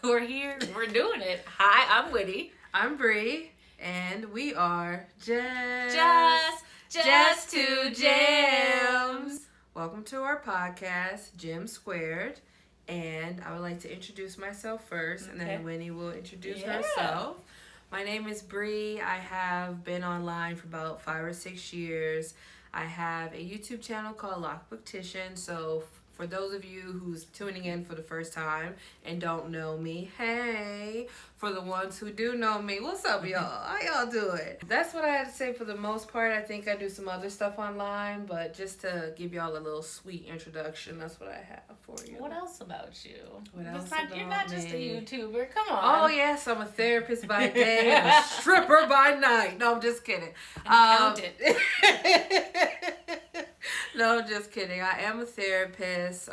We're here. We're doing it. Hi, I'm Winnie. I'm Bre, and we are Just two gems. Welcome to our podcast, Gem Squared. And I would like to introduce myself first, and then Winnie will introduce herself. My name is Bre. I have been online for about 5 or 6 years. I have a YouTube channel called Lockbooktition. So for those of you who's tuning in for the first time and don't know me, hey. For the ones who do know me, what's up, y'all? How y'all doing? That's what I had to say for the most part. I think I do some other stuff online, but just to give y'all a little sweet introduction, that's what I have for you. What else about you? What else You're not just a YouTuber. Come on. Oh, yes, I'm a therapist by day and a stripper by night. No, I'm just kidding. Accountant. No, just kidding. I am a therapist.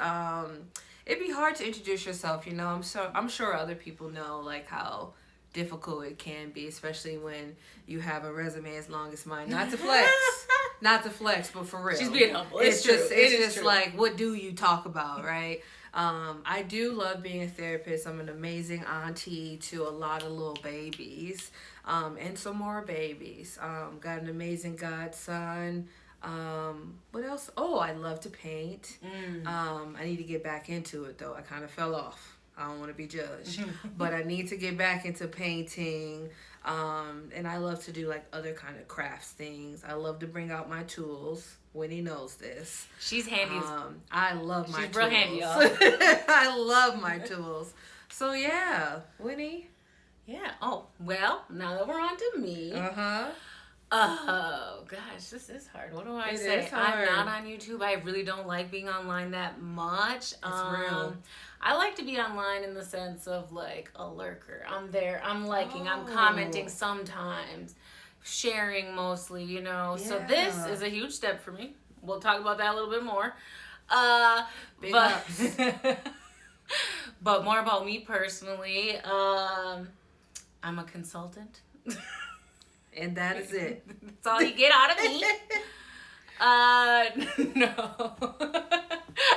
It'd be hard to introduce yourself, you know. I'm sure other people know like how difficult it can be, especially when you have a resume as long as mine. Not to flex, but for real. She's being humble. It's just like, what do you talk about, right? I do love being a therapist. I'm an amazing auntie to a lot of little babies, and some more babies. Got an amazing godson. What else? Oh, I love to paint. I need to get back into it though. I kind of fell off. I don't want to be judged, but I need to get back into painting. And I love to do like other kind of crafts things. I love to bring out my tools. Winnie knows this. She's handy. I love my tools. She's real handy, y'all. I love my tools. So yeah, Winnie. Yeah. Oh, well, now that we're on to me. Oh, gosh, this is hard. What do I say? I'm not on YouTube. I really don't like being online that much. It's real. I like to be online in the sense of like a lurker. I'm there. I'm liking. I'm commenting sometimes. Sharing mostly, you know. Yeah. So this is a huge step for me. We'll talk about that a little bit more. Big ups. But more about me personally. I'm a consultant. And that is it. That's all you get out of me. No.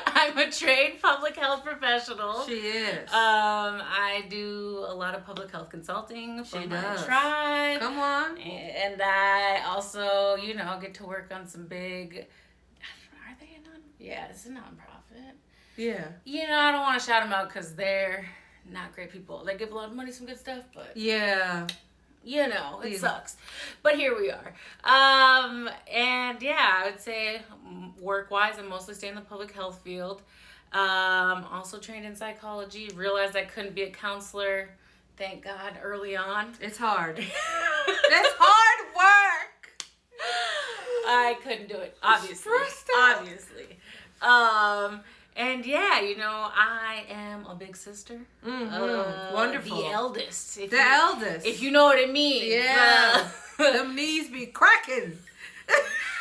I'm a trained public health professional. She is. I do a lot of public health consulting for my tribe. Come on. And I also, get to work on some big... Are they a non... Yeah, it's a nonprofit. Yeah. I don't want to shout them out because they're not great people. They give a lot of money, some good stuff, but... Yeah. It sucks. But here we are. And yeah, I would say work-wise, I mostly stay in the public health field. Also trained in psychology. Realized I couldn't be a counselor, thank God, early on. It's hard. That's hard work. I couldn't do it, obviously. And yeah, I am a big sister. Wonderful. The eldest. Eldest. If you know what I mean. Yeah. Them knees be cracking.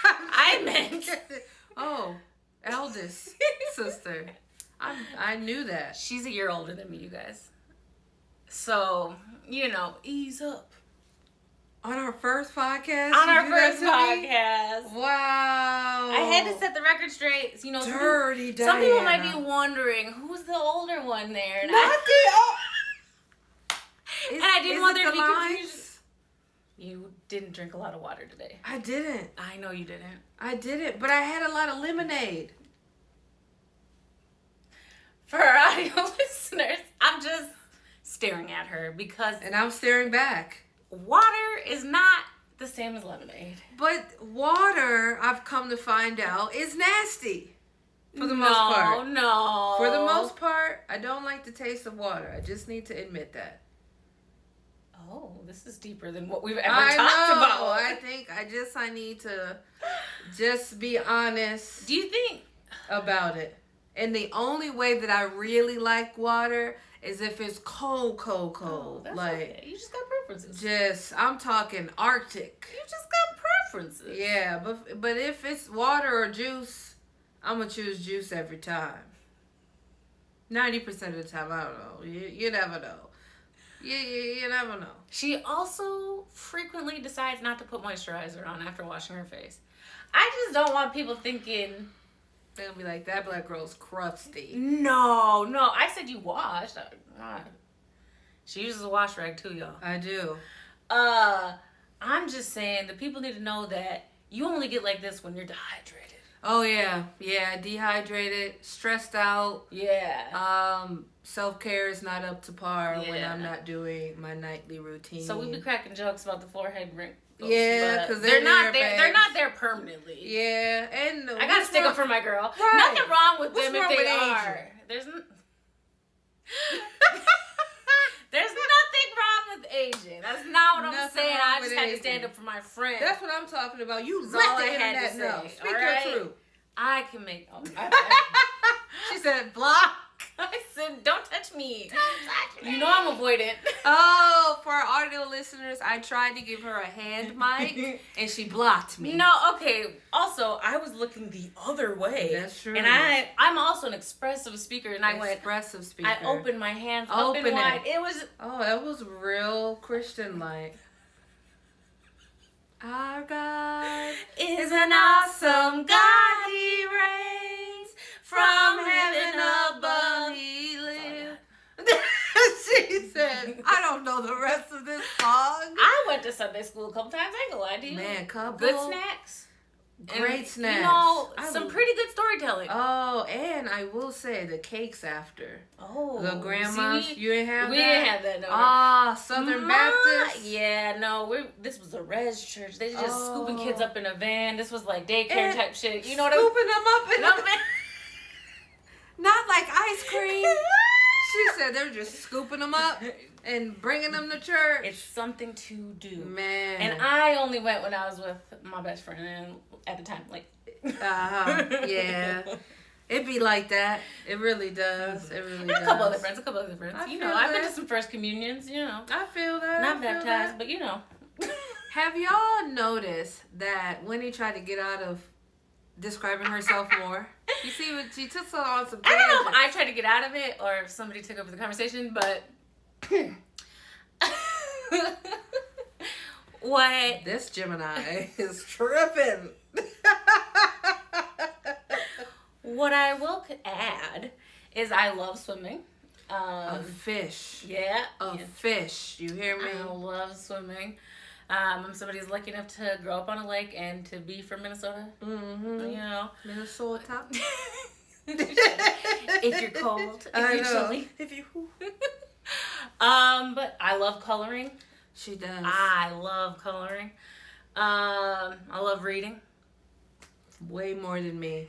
I meant. Oh, eldest sister. I knew that. She's a year older than me, you guys. So, ease up. On our first podcast? Wow. I had to set the record straight. Dirty Diana. Some people might be wondering, who's the older one there? And I didn't want there to be confusion. You didn't drink a lot of water today. I didn't. I know you didn't. I didn't, but I had a lot of lemonade. For our audio listeners, I'm just staring at her because... And I'm staring back. Water is not the same as lemonade. But water, I've come to find out, is nasty. For the most part. No. For the most part, I don't like the taste of water. I just need to admit that. Oh, this is deeper than what we've ever talked about. I need to just be honest. Do you think about it? And the only way that I really like water is if it's cold. Oh, that's okay. You just got preferences. I'm talking Arctic. You just got preferences. Yeah, but if it's water or juice, I'm going to choose juice every time. 90% of the time, I don't know. You never know. You never know. She also frequently decides not to put moisturizer on after washing her face. I just don't want people thinking... They'll be like, that black girl's crusty. No. I said you washed. She uses a wash rag too, y'all. I do. I'm just saying the people need to know that you only get like this when you're dehydrated. Oh yeah, dehydrated, stressed out. Yeah. Self-care is not up to par when I'm not doing my nightly routine. So we be cracking jokes about the forehead wrinkles. Yeah, because they're not there. They're not there permanently. Yeah, and I gotta stick up for my girl. Right. Nothing wrong with them wrong if they with are. There's nothing wrong with aging. That's not what I'm saying. I just had to stand up for my friend. That's what I'm talking about. You That's let all the I had internet to know. say. Speak All your truth. I can make. Oh, She said block. I said, don't touch me. Don't touch me. You know I'm avoidant. Oh, for our audio listeners, I tried to give her a hand mic and she blocked me. No, okay. Also, I was looking the other way. That's true. And I'm also an expressive speaker, and I went. Expressive speaker. I opened my hands up and wide. It was. Oh, that was real Christian-like. Our God is an awesome God. He reigns from heaven above. He lives. She said, I don't know the rest of this song. I went to Sunday school a couple times. I ain't gonna lie to you. Man, couple. Good snacks. Great snacks. You know, some pretty good storytelling. Oh, and I will say the cakes after. Oh. The grandmas, you didn't have we that? We didn't have that, no. Ah, Southern Baptist? Yeah, no, this was a res church. They just scooping kids up in a van. This was like daycare type shit. You know what I mean? Scooping them up in a van. Not like ice cream. She said they're just scooping them up and bringing them to church. It's something to do. Man. And I only went when I was with my best friend and at the time, like. Yeah. It be like that. It really does. It really does. A couple other friends. You know, I've been to some first communions, you know. I feel that. Not baptized, but you know. Have y'all noticed that Winnie tried to get out of describing herself more? You see, what she took on some tangents. I don't know if I tried to get out of it or if somebody took over the conversation, but what? This Gemini is tripping. What I will add is I love swimming. A fish. Yeah. A fish. You hear me? I love swimming. I'm somebody who's lucky enough to grow up on a lake and to be from Minnesota. Mm-hmm. You know. Minnesota. If you're cold. If you're chilly. If you. But I love coloring. She does. I love coloring. I love reading. Way more than me.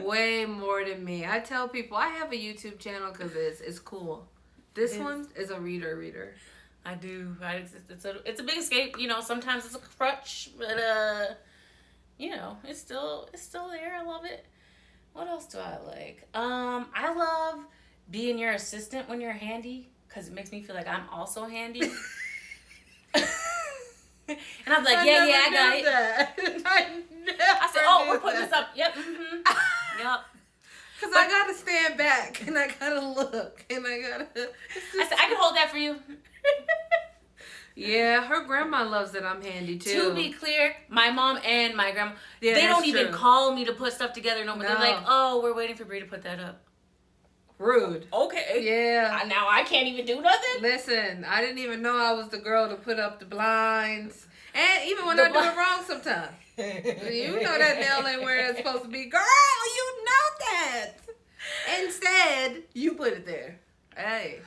Way more than me. I tell people I have a YouTube channel because it's cool. This one is a reader. I do. It's a big escape. You know, sometimes it's a crutch, but you know, it's still there. I love it. What else do I like? I love being your assistant when you're handy because it makes me feel like I'm also handy. And I'm like, I got it. I said, we're putting this up. Yep. Mm-hmm. Yep. Because I got to stand back and I got to look and I got to... I said, I can hold that for you. Yeah, her grandma loves that I'm handy too. To be clear, my mom and my grandma, they don't even call me to put stuff together no more. They're like, we're waiting for Bre to put that up. Rude. Okay. Yeah. Now I can't even do nothing. Listen, I didn't even know I was the girl to put up the blinds. And even when I do it wrong sometimes. You know that nail ain't where it's supposed to be. Girl, you know that. Instead, you put it there. Hey.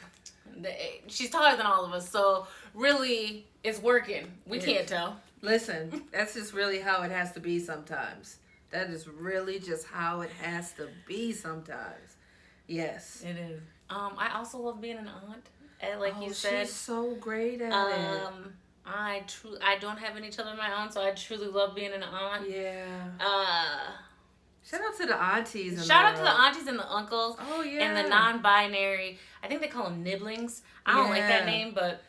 She's taller than all of us, so really, it's working. We can't tell. Listen, that's just really how it has to be sometimes. That is really just how it has to be sometimes. Yes. It is. I also love being an aunt. And like you said. She's so great at it. I don't have any children of my own, so I truly love being an aunt. Yeah. Shout out to the aunties. Shout out to the aunties and the uncles. Oh, yeah. And the non-binary. I think they call them nibblings. I don't like that name, but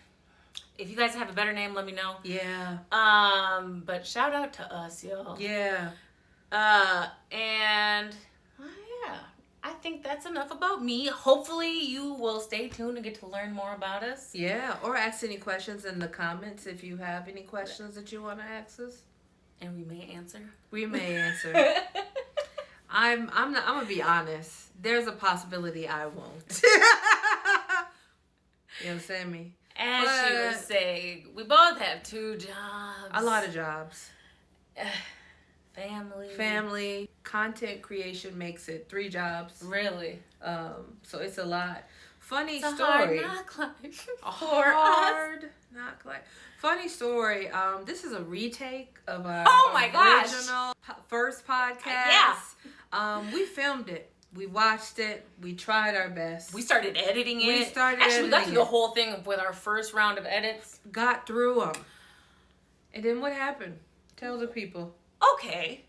if you guys have a better name, let me know. Yeah. But shout out to us, y'all. Yeah. And yeah, I think that's enough about me. Hopefully you will stay tuned and get to learn more about us. Yeah, or ask any questions in the comments if you have any questions that you want to ask us. And we may answer. We may answer. I'm gonna be honest. There's a possibility I won't. send me. And she was saying, we both have 2 jobs. A lot of jobs. Family. Content creation makes it 3 jobs. Really? So it's a lot. Funny it's story. A hard knock life. Hard knock life. Funny story. This is a retake of our original first podcast. Yeah. We filmed it. We watched it. We tried our best. We started editing it. We got through the whole thing with our first round of edits. Got through them. And then what happened? Tell the people. Okay.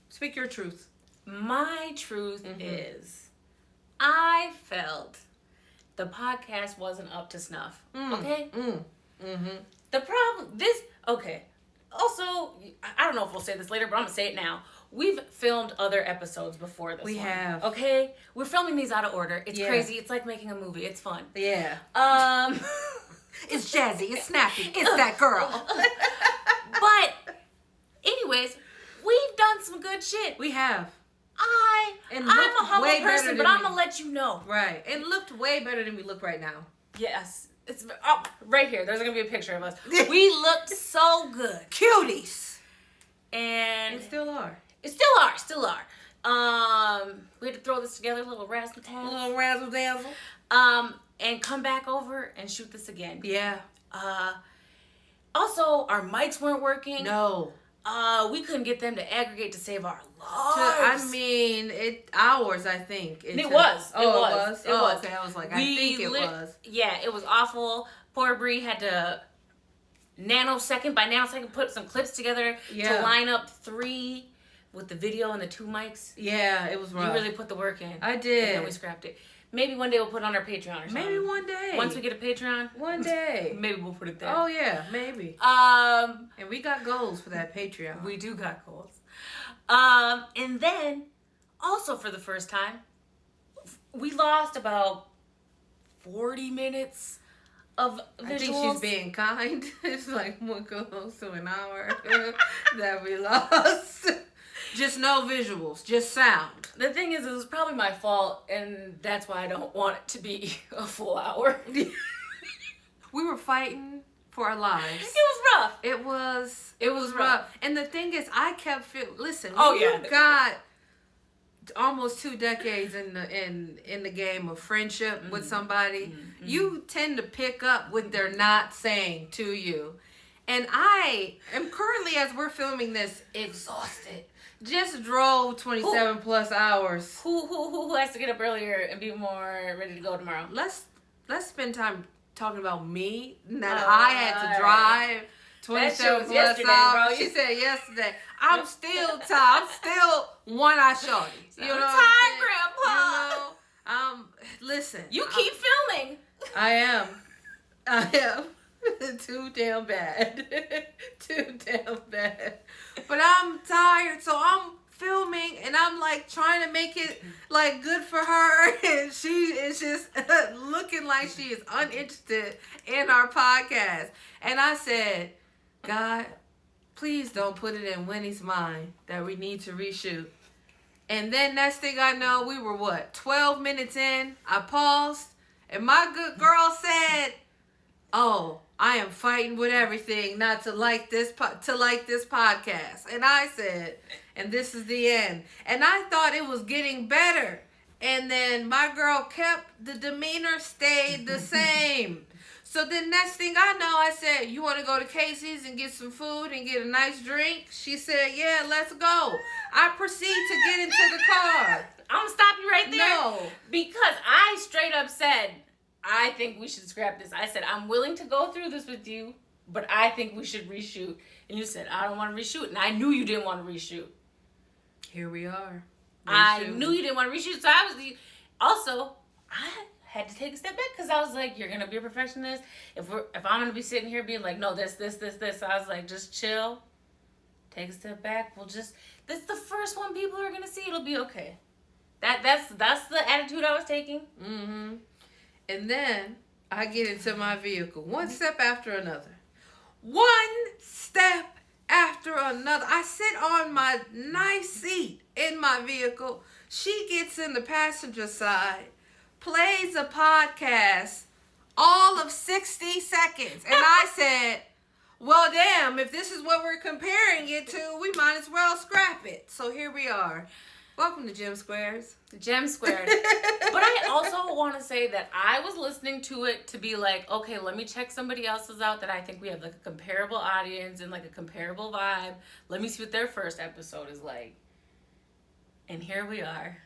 Speak your truth. My truth is, I felt the podcast wasn't up to snuff. Okay? The problem, also, I don't know if we'll say this later, but I'm going to say it now. We've filmed other episodes before this We one. have. Okay? We're filming these out of order. It's crazy. It's like making a movie. It's fun. Yeah. It's jazzy. It's snappy. It's that girl. But, anyways, we've done some good shit. We have. I'm a humble person, but I'm going to let you know. Right. It looked way better than we look right now. Yes. It's right here. There's going to be a picture of us. We looked so good. Cuties. And still are. It still are. We had to throw this together, a little razzle dazzle. And come back over and shoot this again. Yeah. Also, our mics weren't working. No. We couldn't get them to aggregate to save our lives. Hours, I think. It was. It was. Okay. I was like, I think it was. Yeah, it was awful. Poor Bre had to nanosecond by nanosecond put some clips together to line up 3 with the video and the 2 mics. Yeah, it was rough. You really put the work in. I did. And then we scrapped it. Maybe one day we'll put it on our Patreon or something. Maybe one day. Once we get a Patreon. One day. Maybe we'll put it there. Oh, yeah. Maybe. And we got goals for that Patreon. We do got goals. And then, also for the first time, we lost about 40 minutes of visuals. I think she's being kind. It's like one close to an hour that we lost. Just no visuals, just sound. The thing is, it was probably my fault, and that's why I don't want it to be a full hour. We were fighting for our lives. It was rough. It was rough. And the thing is, I kept feeling. Listen, you got almost 2 decades in the game of friendship with somebody, you tend to pick up what they're not saying to you. And I am currently, as we're filming this, exhausted. Just drove 27 plus hours. Who has to get up earlier and be more ready to go tomorrow? Let's spend time talking about me. That I had to drive 27 plus hours. Bro. She said yesterday. I'm still tired. I'm still one-eye shorty. You know, tired, Grandpa. You know, listen. You keep filming. I am. Too damn bad. Too damn bad. But I'm tired, so I'm filming and I'm like trying to make it like good for her, and she is just looking like she is uninterested in our podcast. And I said, God, please don't put it in Winnie's mind that we need to reshoot. And then next thing I know, we were 12 minutes in. I paused, and my good girl said, "Oh, I am fighting with everything not to like this podcast." And I said, and this is the end. And I thought it was getting better. And then my girl kept, the demeanor stayed the same. So then next thing I know, I said, "You want to go to Casey's and get some food and get a nice drink?" She said, "Yeah, let's go." I proceed to get into the car. I'm going to stop you right there. No. Because I straight up said, I think we should scrap this. I said, I'm willing to go through this with you, but I think we should reshoot. And you said, I don't want to reshoot. And I knew you didn't want to reshoot. Here we are. I knew you didn't want to reshoot. So I had to take a step back because I was like, you're going to be a perfectionist. If I'm going to be sitting here being like, no, this. I was like, just chill. Take a step back. That's the first one people are going to see. It'll be okay. That's the attitude I was taking. Mm-hmm. And then I get into my vehicle. One step after another. I sit on my nice seat in my vehicle. She gets in the passenger side, plays a podcast all of 60 seconds. And I said, well, damn, if this is what we're comparing it to, we might as well scrap it. So here we are. Welcome to Gem Squares. Gem Squared. But I also want to say that I was listening to it to be like, okay, let me check somebody else's out that I think we have like a comparable audience and like a comparable vibe. Let me see what their first episode is like. And here we are,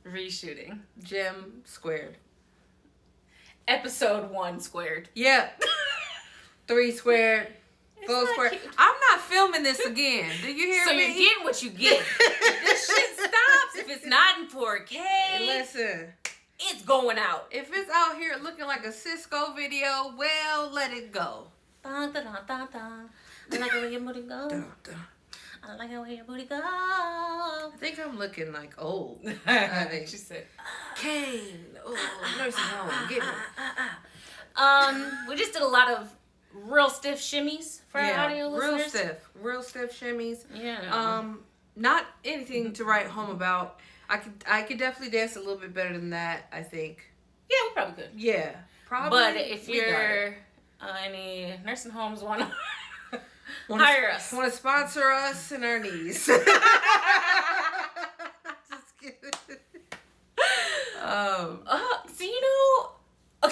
reshooting. Gem Squared. Episode 1 squared. Yep. 3 squared. It's 4 not squared. cute. I'm not filming this again. Do you hear So me? you're getting what you get. If this shit stops, if it's not in 4K, Listen, it's going out. if it's out here looking like a Cisco video, well, let it go. Dun, dun, dun, dun, dun. I like the way your booty go. Dun, dun. I like the way your booty go. I think I'm looking like old. She said, Kane. Oh, nursing home. Get me. we just did a lot of real stiff shimmies for our audio listeners. Real stiff shimmies. Yeah. Not anything to write home about. I could definitely dance a little bit better than that, I think. Yeah, we probably could. Yeah, probably. But if you're any nursing homes want to hire us, want to sponsor us and our knees. Just kidding. so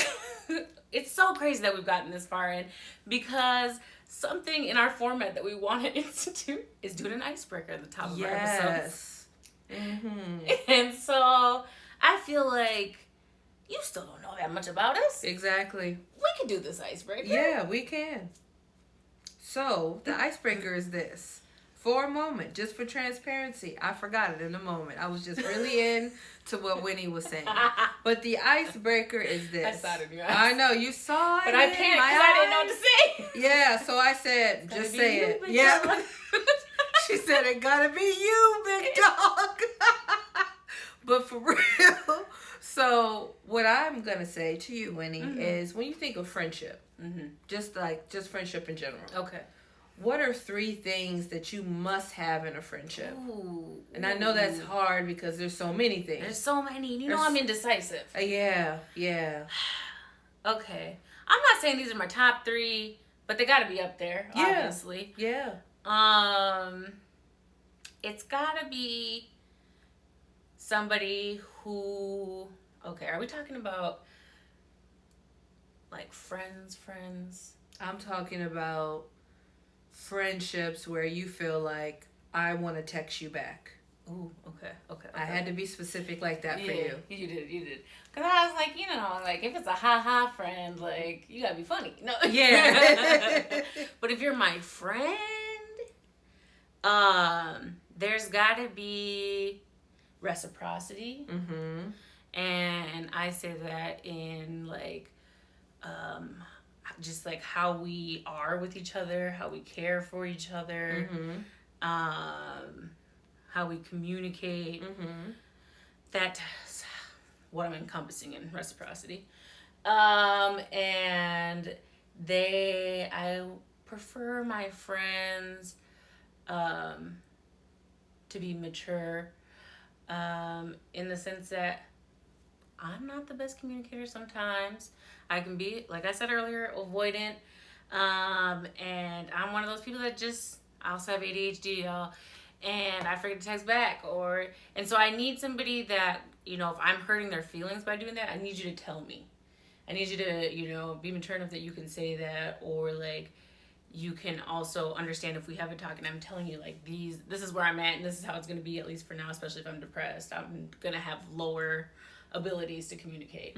it's so crazy that we've gotten this far in because something in our format that we want to institute is doing an icebreaker at the top of our episodes. Mm-hmm. And so I feel like you still don't know that much about us. Exactly. We can do this icebreaker. Yeah, we can. So the icebreaker is this. For a moment, just for transparency, I forgot it in a moment. I was just really into what Winnie was saying. But the icebreaker is this. I saw it in your eyes. I know, you saw it. But I panicked because I didn't know what to say. Yeah, so I said, just say it. big Yeah. dog. She said, it gotta be you, big dog. But for real. So what I'm gonna say to you, Winnie, is when you think of friendship, just friendship in general. Okay. What are 3 things that you must have in a friendship? Ooh. And I know that's hard because there's so many things. There's so many. You know I'm indecisive. Yeah. Okay. I'm not saying these are my top 3, but they gotta be up there, obviously. Yeah. It's gotta be somebody who... Okay, are we talking about like friends? I'm talking about friendships where you feel like I want to text you back. Ooh, okay. I had to be specific like that for you. You did. Because I was like, like if it's a ha-ha friend, like, you gotta be funny. No. Yeah. But if you're my friend, there's gotta be reciprocity. Mm-hmm. And I say that in like, just like how we are with each other, how we care for each other, how we communicate. That's what I'm encompassing in reciprocity. And I prefer my friends to be mature, in the sense that I'm not the best communicator sometimes. I can be, like I said earlier, avoidant. And I'm one of those people that I also have ADHD, y'all. And I forget to text back. And so I need somebody that, if I'm hurting their feelings by doing that, I need you to tell me. I need you to, be mature enough that you can say that, or like, you can also understand if we have a talk and I'm telling you like this is where I'm at and this is how it's going to be, at least for now, especially if I'm depressed. I'm going to have lower abilities to communicate.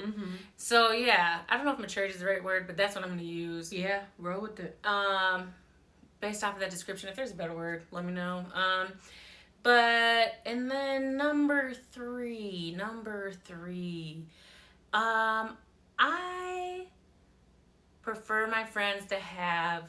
So yeah, I don't know if maturity is the right word, but that's what I'm going to use. Yeah, roll with it. Based off of that description, if there's a better word, let me know. And then number three, I prefer my friends to have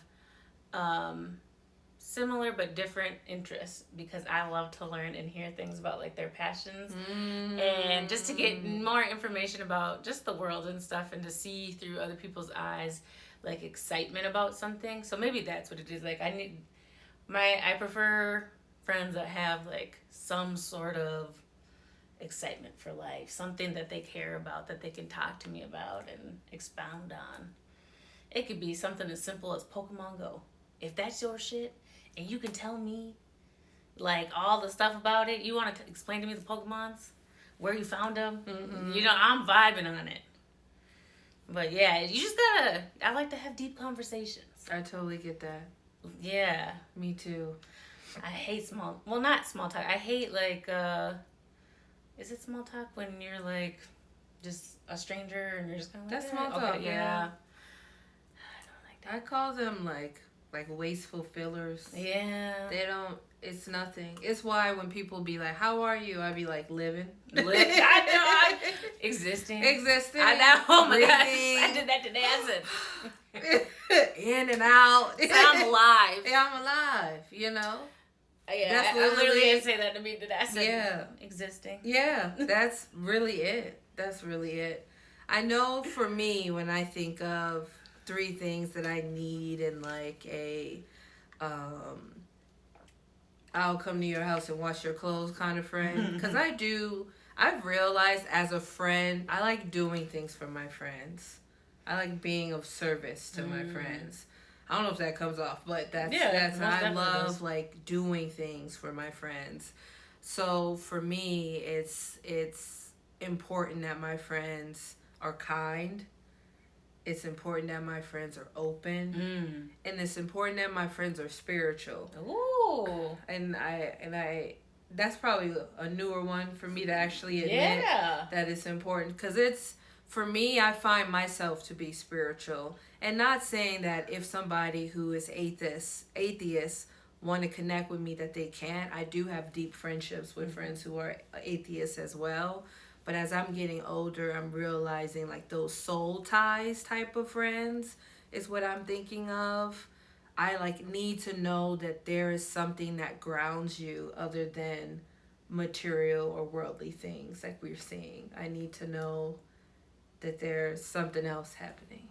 similar but different interests, because I love to learn and hear things about like their passions and just to get more information about just the world and stuff, and to see through other people's eyes like excitement about something. So maybe that's what it is. Like I prefer friends that have like some sort of excitement for life, something that they care about, that they can talk to me about and expound on. It could be something as simple as Pokemon Go. If that's your shit and you can tell me like all the stuff about it, you want to explain to me the Pokemons, where you found them, I'm vibing on it. But yeah, you just gotta, I like to have deep conversations. I totally get that. Yeah. Me too. I hate not small talk. I hate like, is it small talk when you're like just a stranger and you're just kind of like, that's small talk, okay, yeah. I don't like that. I call them like wasteful fillers. Yeah. They don't, it's nothing. It's why when people be like, how are you? I be like, living. I know. Existing. I know. Oh my gosh. I did that today. I said, in and out. So I'm alive. Yeah, I'm alive, you know? Yeah, I literally didn't say that to me today. I said, existing. Yeah, that's really it. That's really it. I know for me, when I think of 3 things that I need in like a I'll come to your house and wash your clothes kind of friend, because I've realized as a friend, I like doing things for my friends. I like being of service to my friends. I don't know if that comes off, but that's I love like doing things for my friends. So for me, it's important that my friends are kind. It's important that my friends are open, and it's important that my friends are spiritual. Ooh, and I that's probably a newer one for me to actually admit that it's important, because it's, for me, I find myself to be spiritual, and not saying that if somebody who is atheist want to connect with me that they can't. I do have deep friendships with friends who are atheists as well. But as I'm getting older, I'm realizing like those soul ties type of friends is what I'm thinking of. I like need to know that there is something that grounds you other than material or worldly things like we're seeing. I need to know that there's something else happening.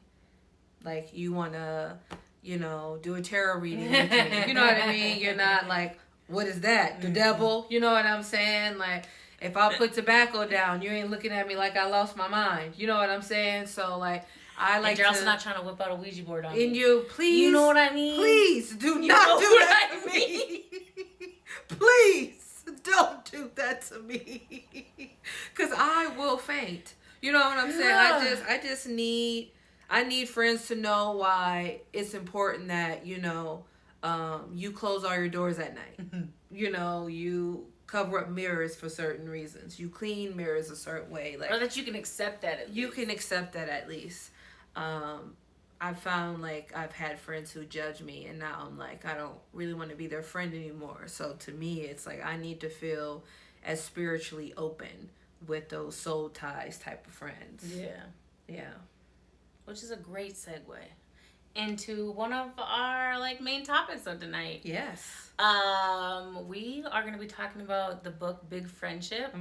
Like you want to, do a tarot reading with me. You know what I mean? You're not like, what is that? The devil? You know what I'm saying? Like, if I put tobacco down, you ain't looking at me like I lost my mind. You know what I'm saying? So, like, I like and you're also not trying to whip out a Ouija board on me. And you, please. You know what I mean? Please do not do that to me. Please don't do that to me. Because I will faint. You know what I'm saying? I just need friends to know why it's important that, you close all your doors at night. You cover up mirrors for certain reasons. You clean mirrors a certain way. Or that you can accept that at least. You can accept that at least. I've found like I've had friends who judge me, and now I'm like, I don't really want to be their friend anymore. So to me, it's like I need to feel as spiritually open with those soul ties type of friends. Yeah. Which is a great segue into one of our like main topics of tonight. Yes. We are going to be talking about the book Big Friendship.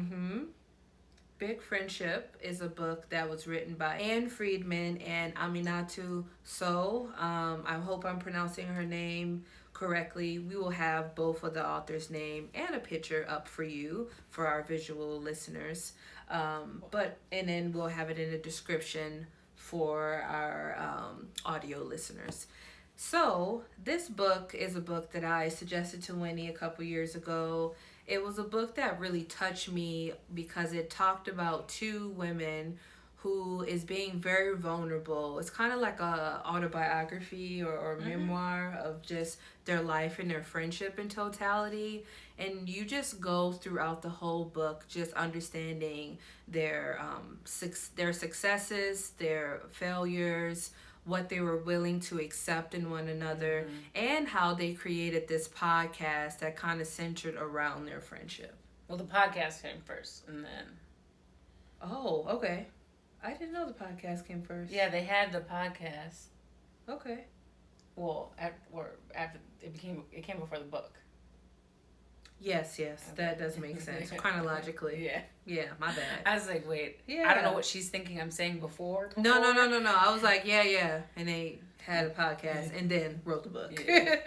Big Friendship is a book that was written by Anne Friedman and Aminatu Sow. I hope I'm pronouncing her name correctly. We will have both of the author's name and a picture up for you for our visual listeners. And then we'll have it in the description for our audio listeners. So this book is a book that I suggested to Winnie a couple years ago. It was a book that really touched me because it talked about 2 women who is being very vulnerable. It's kind of like a autobiography or memoir of just their life and their friendship in totality. And you just go throughout the whole book just understanding their successes, their failures, what they were willing to accept in one another, and how they created this podcast that kind of centered around their friendship. Well, the podcast came first, and then... Oh, okay. I didn't know the podcast came first. Yeah, they had the podcast. Okay. Well, after it came before the book. Yes, okay. That does make sense chronologically. Yeah, my bad. I was like, wait, I don't know what she's thinking I'm saying before. No. I was like, and they had a podcast and then wrote the book. Yeah.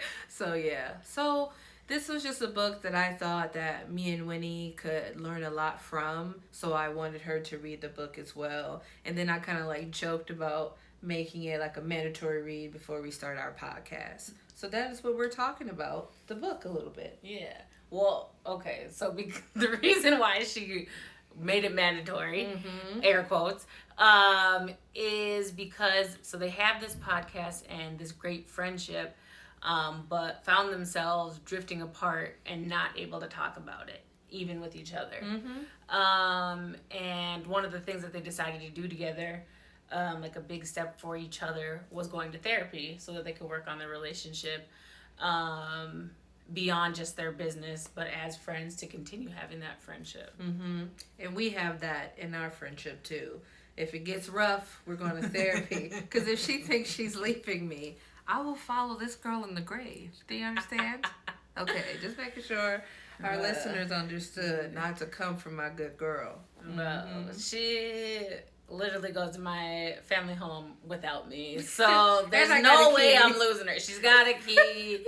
So this was just a book that I thought that me and Winnie could learn a lot from. So I wanted her to read the book as well. And then I kind of like joked about making it like a mandatory read before we start our podcast. So that is what we're talking about, the book a little bit. Yeah. Well, okay. So the reason why she made it mandatory, air quotes, is because so they have this podcast and this great friendship, but found themselves drifting apart and not able to talk about it, even with each other. And one of the things that they decided to do together, like a big step for each other, was going to therapy so that they could work on their relationship beyond just their business, but as friends to continue having that friendship. And we have that in our friendship too. If it gets rough, we're going to therapy. Because if she thinks she's leaving me, I will follow this girl in the grave. Do you understand? Okay, just making sure our listeners understood not to come from my good girl. Well, she literally goes to my family home without me, so there's no way I'm losing her. She's got a key.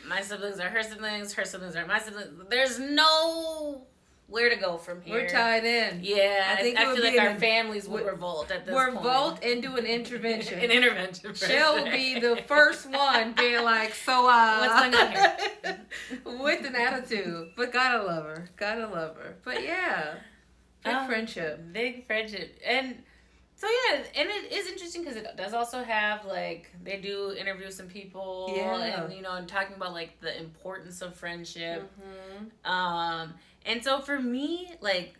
My siblings are her siblings are my siblings. There's no where to go from here. We're tied in. Yeah, I feel like our families would revolt at this point. Revolt and do an intervention. An intervention. She'll be the first one being like, so what's going on here? With an attitude. But gotta love her. Gotta love her. But yeah. Big friendship. Big friendship. And so yeah, and it is interesting because it does also have like, they do interview some people. Yeah. And and talking about like the importance of friendship. And so for me, like,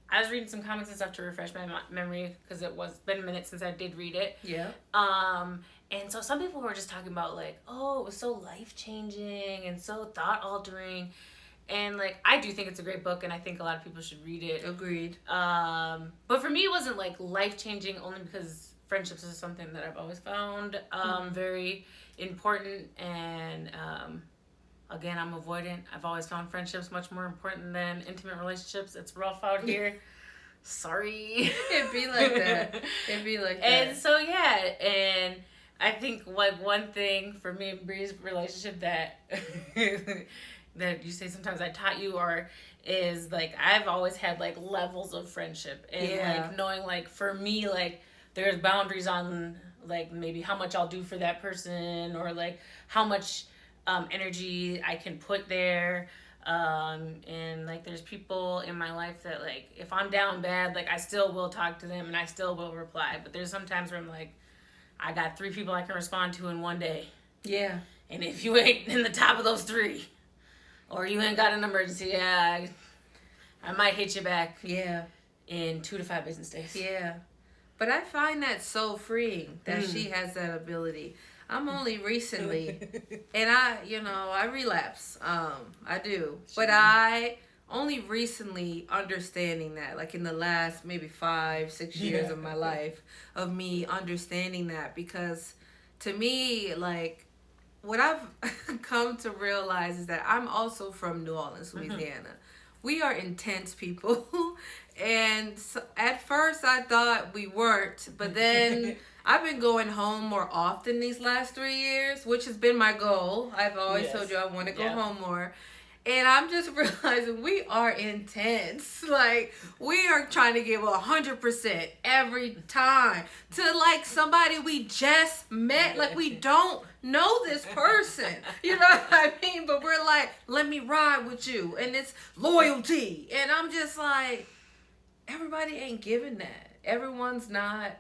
I was reading some comments and stuff to refresh my memory because it was been a minute since I did read it. Yeah. And so some people were just talking about like, oh, it was so life-changing and so thought-altering. And like, I do think it's a great book, and I think a lot of people should read it. Agreed. But for me, it wasn't like life-changing only because friendships is something that I've always found very important. And again, I'm avoidant. I've always found friendships much more important than intimate relationships. It's rough out here. Sorry. It'd be like that. It'd be like that. And so yeah, and I think like one thing for me and Bre's relationship that that you say sometimes I taught you is like, I've always had like levels of friendship, and like knowing like for me, like there's boundaries on like maybe how much I'll do for that person, or like how much energy I can put there. And like there's people in my life that like, if I'm down bad, like I still will talk to them and I still will reply. But there's some times where I'm like, I got 3 people I can respond to in one day. Yeah. And if you ain't in the top of those 3, or you ain't got an emergency, I might hit you back. Yeah. In 2 to 5 business days. Yeah. But I find that so freeing that she has that ability. I'm only recently, and I relapse. I do. But I only recently understanding that, like in the last maybe 5-6 years of my life, of me understanding that, because to me, like, what I've come to realize is that I'm also from New Orleans, Louisiana. We are intense people. And so at first I thought we weren't, but then I've been going home more often these last 3 years, which has been my goal. I've always told you I want to go home more. And I'm just realizing we are intense. Like, we are trying to give 100% every time to like somebody we just met. Like, we don't know this person. You know what I mean? But we're like, let me ride with you. And it's loyalty. And I'm just like, everybody ain't giving that. Everyone's not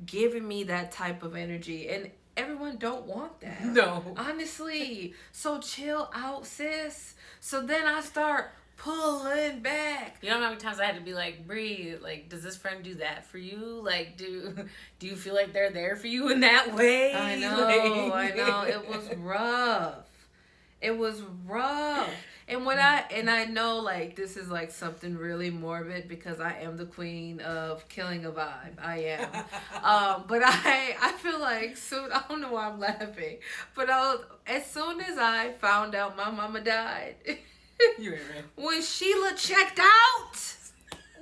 giving me that type of energy. And everyone don't want that. No. Honestly. So chill out, sis. So then I start pulling back. You know how many times I had to be like, Bre, like, does this friend do that for you? Like, do you feel like they're there for you in that way? I know. It was rough. It was rough. And I know, like, this is like something really morbid because I am the queen of killing a vibe. I am. But I feel like soon, I don't know why I'm laughing, but as soon as I found out my mama died, you ain't right. When Sheila checked out,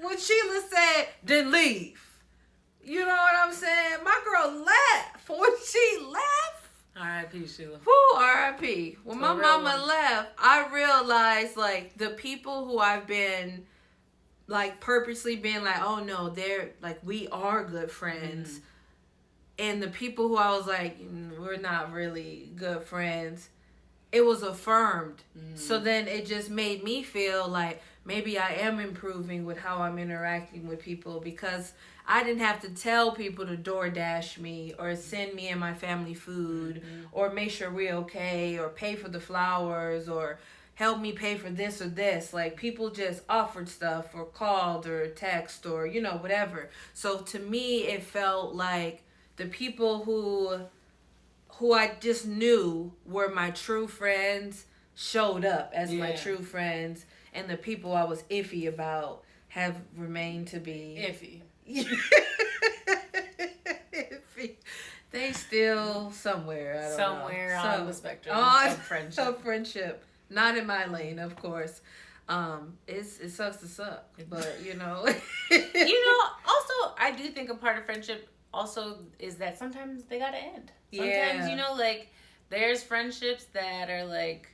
when Sheila said, then leave. You know what I'm saying? My girl left. When she left, R.I.P. Sheila. Whoo, R.I.P. When my mama one. left, I realized, like, the people who I've been, like, purposely being like, oh, no, they're, like, we are good friends. And the people who I was like, we're not really good friends, it was affirmed. So then it just made me feel like maybe I am improving with how I'm interacting with people, because I didn't have to tell people to DoorDash me or send me and my family food or make sure we're okay or pay for the flowers or help me pay for this or this. Like, people just offered stuff or called or text or, you know, whatever. So to me, it felt like the people who I just knew were my true friends showed up as my true friends, and the people I was iffy about have remained to be iffy. Iffy. They still somewhere. I don't somewhere know. On the spectrum of friendship. Of friendship. Not in my lane, of course. It sucks to suck, but you know. Also, I do think a part of friendship also is that sometimes they gotta end. Sometimes, like, there's friendships that are, like,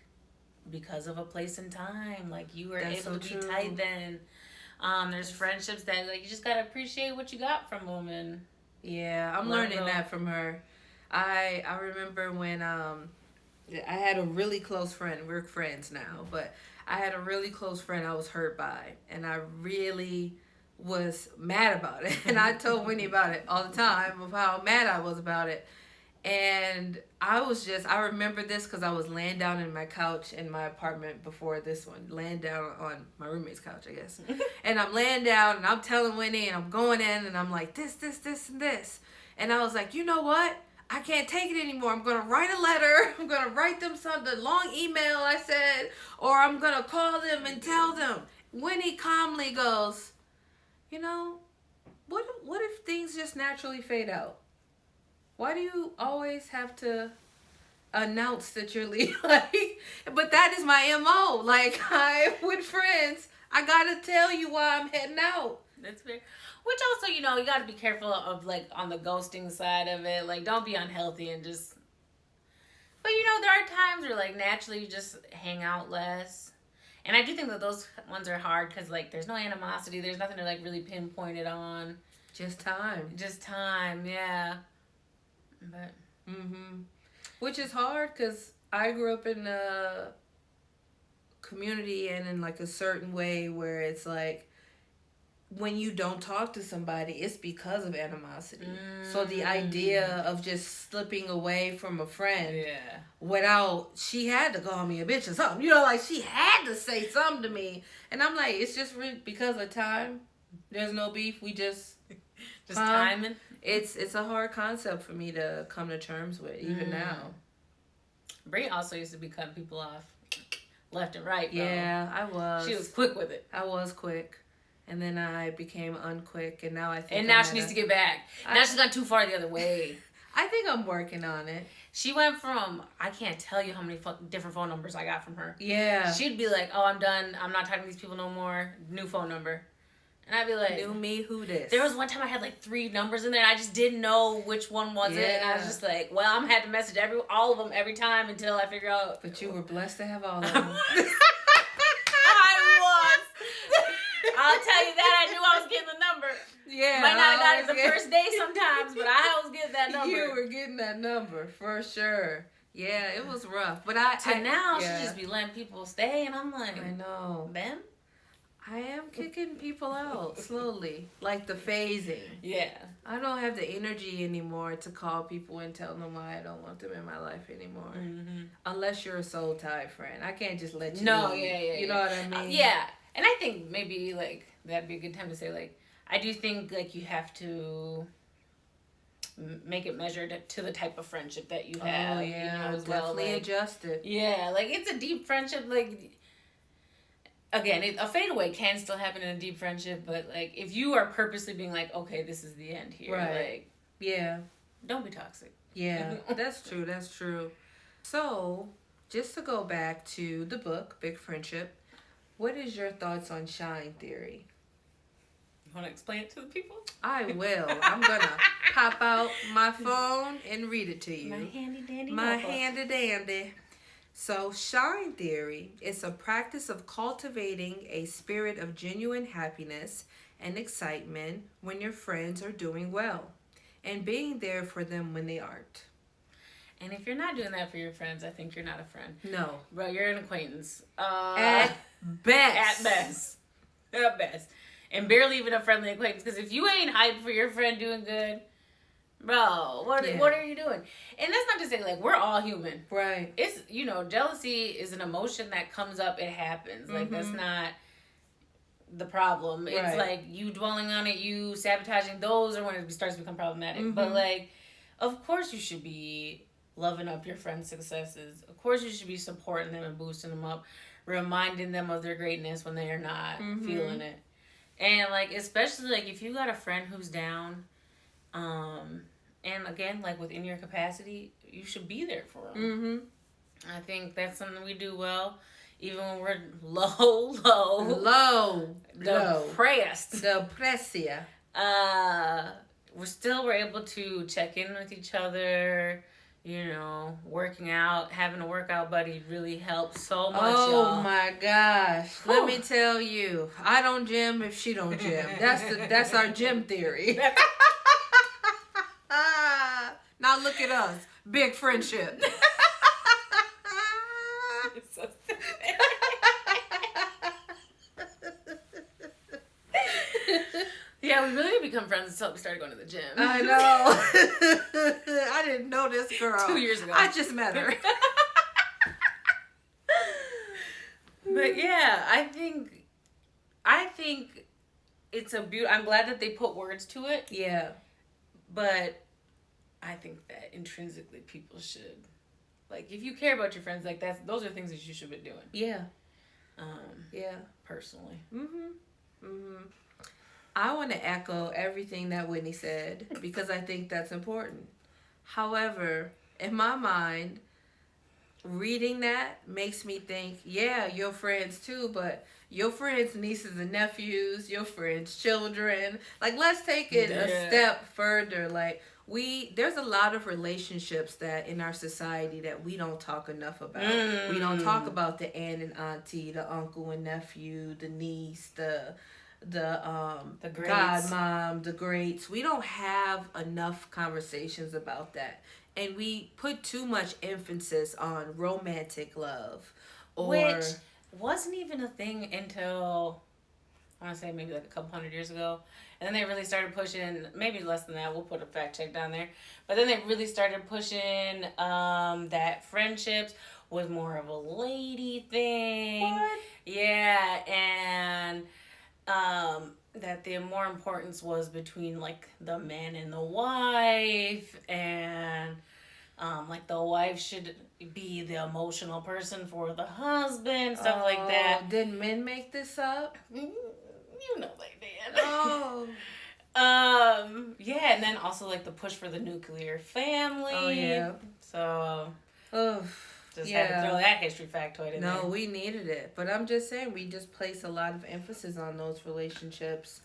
because of a place and time. Like, you were able to be tight then. There's friendships that, like, you just gotta appreciate what you got from them. And yeah, I'm learning that from her. I remember when I had a really close friend. We're friends now, but I had a really close friend I was hurt by, and I really was mad about it. And I told Winnie about it all the time of how mad I was about it. And I remember this because I was laying down in my couch in my apartment before this one, laying down on my roommate's couch, I guess. And I'm laying down and I'm telling Winnie and I'm going in and I'm like, this, and this. And I was like, you know what? I can't take it anymore. I'm going to write a letter. I'm going to write them the long email I said, or I'm going to call them and tell them. Winnie calmly goes, what if things just naturally fade out? Why do you always have to announce that you're leaving? But that is my MO. Like, with friends, I gotta tell you why I'm heading out. That's fair. Which also, you gotta be careful of, like, on the ghosting side of it. Like, don't be unhealthy and just... But, there are times where, like, naturally you just hang out less. And I do think that those ones are hard because, like, there's no animosity. There's nothing to, like, really pinpoint it on. Just time, yeah. But which is hard because I grew up in a community and in, like, a certain way where it's like when you don't talk to somebody, it's because of animosity. So the idea of just slipping away from a friend without, she had to call me a bitch or something, like, she had to say something to me, and I'm like, it's just because of time. There's no beef. We just timing. It's a hard concept for me to come to terms with, even now. Bre also used to be cutting people off left and right, bro. Yeah, I was. She was quick with it. I was quick. And then I became unquick, and now I think... And now she needs to get back. Now she's gone too far the other way. I think I'm working on it. She went from... I can't tell you how many different phone numbers I got from her. Yeah. She'd be like, oh, I'm done. I'm not talking to these people no more. New phone number. And I'd be like... New me, who this? There was one time I had, like, 3 numbers in there, and I just didn't know which one was it. And I was just like, well, I'm going to have to message all of them every time until I figure out... But you were blessed to have all of them. I'll tell you that. I knew I was getting the number. Yeah. Might not have got it the first day sometimes, but I was getting that number. You were getting that number, for sure. Yeah, it was rough. But now she just be letting people stay, and I'm like... I know. Them? I am kicking people out slowly. Like the phasing. Yeah. I don't have the energy anymore to call people and tell them why I don't want them in my life anymore. Unless you're a soul tie friend. I can't just let you know. Yeah. You know what I mean? Yeah. And I think maybe, like, that'd be a good time to say, like, I do think, like, you have to make it measured to the type of friendship that you have. Oh, yeah. As definitely like, adjust it. Yeah. Like, it's a deep friendship. Like, again, a fadeaway can still happen in a deep friendship. But, like, if you are purposely being like, okay, this is the end here. Right. Like, yeah. Don't be toxic. Yeah. That's true. So, just to go back to the book, Big Friendship, what is your thoughts on shine theory? You want to explain it to the people? I will. I'm gonna. pop out my phone and read it to you. My handy dandy My notebook. handy dandy. So, shine theory is a practice of cultivating a spirit of genuine happiness and excitement when your friends are doing well, and being there for them when they aren't. And if you're not doing that for your friends, I think you're not a friend. No. Bro, you're an acquaintance. At best. At best. At best. And barely even a friendly acquaintance. Because if you ain't hyped for your friend doing good, bro, what are you doing? And that's not to say, like, we're all human. Right. It's, jealousy is an emotion that comes up. It happens. Like, that's not the problem. It's Right. like you dwelling on it, you sabotaging, those are when it starts to become problematic. But, like, of course you should be loving up your friends' successes. Of course you should be supporting them and boosting them up, reminding them of their greatness when they are not feeling it. And, like, especially, like, if you got a friend who's down, and again, like, within your capacity, you should be there for them. I think that's something we do well, even when we're low, depressed. Depressia. We're able to check in with each other. Working out, having a workout buddy really helps so much. Oh my gosh. Whew. Let me tell you, I don't gym if she don't gym. That's our gym theory. Now look at us. Big friendship. It's so yeah, we really didn't become friends until we started going to the gym. I know. I didn't know this girl. 2 years ago. I just met her. But yeah, I think it's I'm glad that they put words to it. Yeah. But I think that intrinsically people should, like, if you care about your friends, like, those are things that you should be doing. Yeah. Yeah. Personally. I want to echo everything that Whitney said because I think that's important. However, in my mind, reading that makes me think, yeah, your friends too, but your friends' nieces and nephews, your friends' children. Like, let's take it a step further. Like, there's a lot of relationships that in our society that we don't talk enough about. We don't talk about the aunt and auntie, the uncle and nephew, the niece, the godmom, the greats. We don't have enough conversations about that. And we put too much emphasis on romantic love. Which wasn't even a thing until, I want to say maybe like a couple hundred years ago. And then they really started pushing, maybe less than that, we'll put a fact check down there. But then they really started pushing that friendships was more of a lady thing. What? Yeah, and that the more importance was between, like, the man and the wife, and like the wife should be the emotional person for the husband, stuff like that. Did men make this up? You know they did. Oh. Yeah, and then also, like, the push for the nuclear family. Oh, yeah. So, just had to throw that history factoid in there. No, we needed it. But I'm just saying, we just place a lot of emphasis on those relationships.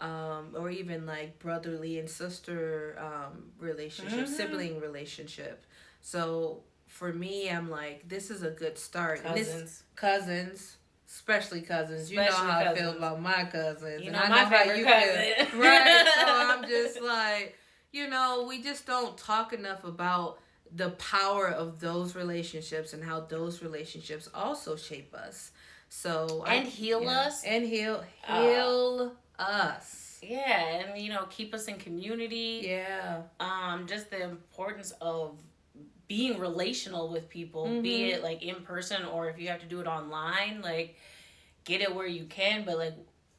Or even, like, brotherly and sister relationship, sibling relationship. So, for me, I'm like, this is a good start. Cousins. Especially cousins. You know how I feel about my cousins. You know, and I know how you feel. Right. So I'm just like, we just don't talk enough about the power of those relationships and how those relationships also shape us. So and heal us. And heal us. Yeah, and keep us in community. Yeah. Just the importance of being relational with people, be it like in person or if you have to do it online, like, get it where you can, but, like,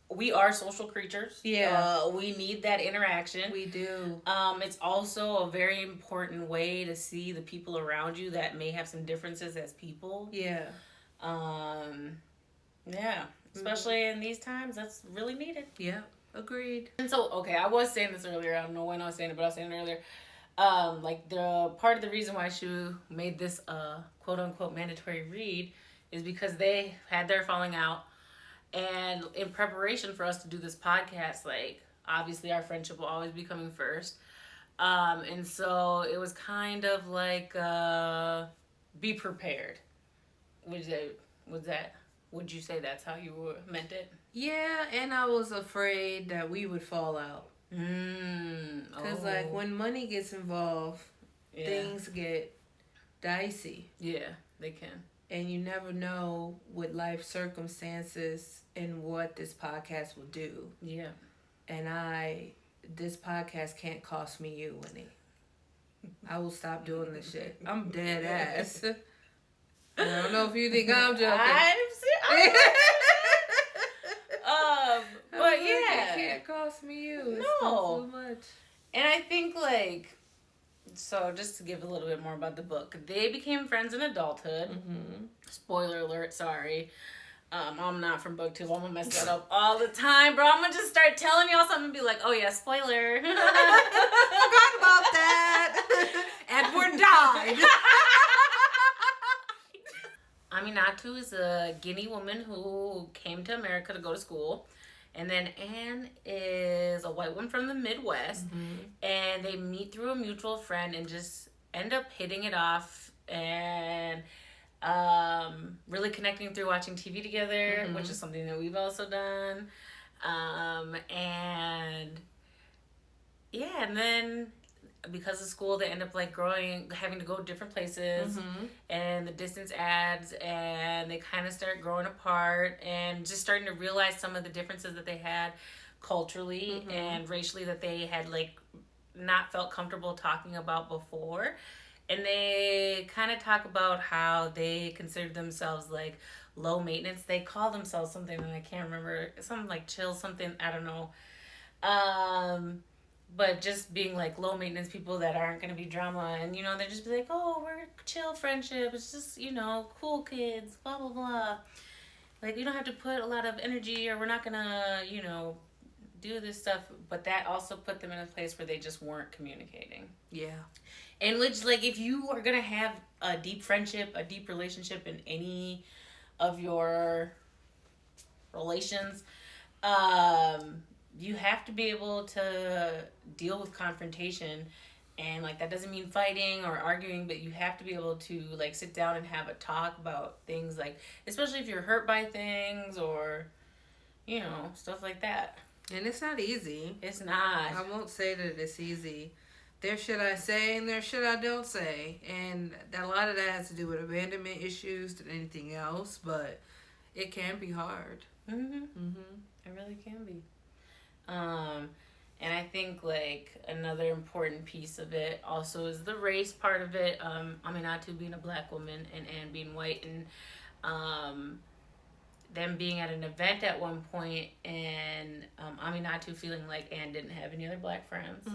we are social creatures. Yeah. We need that interaction. We do. It's also a very important way to see the people around you that may have some differences as people. Yeah. Yeah. Especially in these times, that's really needed. Yeah. Agreed. And so, okay, I was saying this earlier. I don't know when I was saying it, but I was saying it earlier. Like, the part of the reason why Shu made this quote unquote mandatory read is because they had their falling out, and in preparation for us to do this podcast, like, obviously our friendship will always be coming first. And so it was kind of like be prepared. Was that would you say that's how you meant it? Yeah, and I was afraid that we would fall out. Cause like Oh. when money gets involved, Yeah. things get dicey. Yeah, they can. And you never know what life circumstances and what this podcast will do. Yeah. And this podcast can't cost me you, Winnie. I will stop doing this shit. I'm dead ass. I don't know if you think I'm joking. But yeah, it can't cost me you. It's no. so much. And I think like, so just to give a little bit more about the book, they became friends in adulthood. Mm-hmm. Spoiler alert, sorry. I'm not from book 2. I'm gonna mess that up all the time, bro. I'm gonna just start telling y'all something and be like, oh yeah, spoiler. Forgot about that. Edward died. Aminatu is a Guinea woman who came to America to go to school. And then Anne is a white woman from the Midwest. Mm-hmm. And they meet through a mutual friend and just end up hitting it off and really connecting through watching TV together, mm-hmm. which is something that we've also done. And yeah, and then because of school, they end up like having to go different places, mm-hmm. and the distance adds, and they kind of start growing apart and just starting to realize some of the differences that they had culturally, mm-hmm. and racially that they had like not felt comfortable talking about before. And they kind of talk about how they considered themselves like low maintenance. They call themselves something that I can't remember, something like chill something, I don't know. But just being like low maintenance people that aren't going to be drama, and they're just be like, oh, we're chill friendship, it's just cool kids, blah blah blah, like we don't have to put a lot of energy, or we're not gonna do this stuff. But that also put them in a place where they just weren't communicating. Yeah. And which, like, if you are gonna have a deep friendship, a deep relationship in any of your relations, you have to be able to deal with confrontation. And like that doesn't mean fighting or arguing, but you have to be able to like sit down and have a talk about things, like especially if you're hurt by things or stuff like that. And it's not easy. It's not. I won't say that it's easy. There's shit I say and there's shit I don't say, and a lot of that has to do with abandonment issues than anything else, but it can be hard. It really can be. And I think like another important piece of it also is the race part of it. Aminatu being a black woman and Anne being white, and them being at an event at one point, and Aminatu feeling like Anne didn't have any other black friends,